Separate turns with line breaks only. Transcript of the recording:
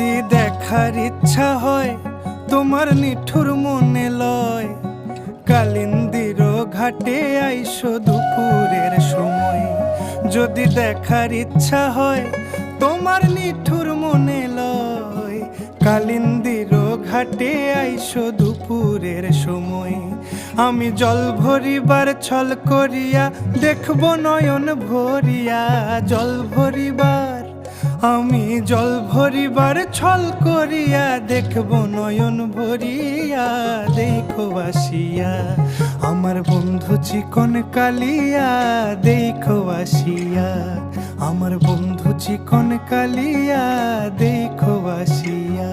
যদি দেখার ইচ্ছা হয় তোমার নিঠুর মনে লয়, কালিন্দির ঘাটে আইসো দুপুরের সময়। যদি দেখার ইচ্ছা হয় তোমার নিঠুর মনে লয়, কালিন্দির ঘাটে আইসো দুপুরের সময়। আমি জল ভরিবার ছল করিয়া দেখব নয়ন ভরিয়া, জল ভরিবার আমি জল ভরিবার ছল করিয়া দেখব নয়ন ভরিয়া। দেখো আসিয়া আমার বন্ধু চিকন কালিয়া, দেখো আসিয়া আমার বন্ধু চিকন কালিয়া, দেখো আসিয়া।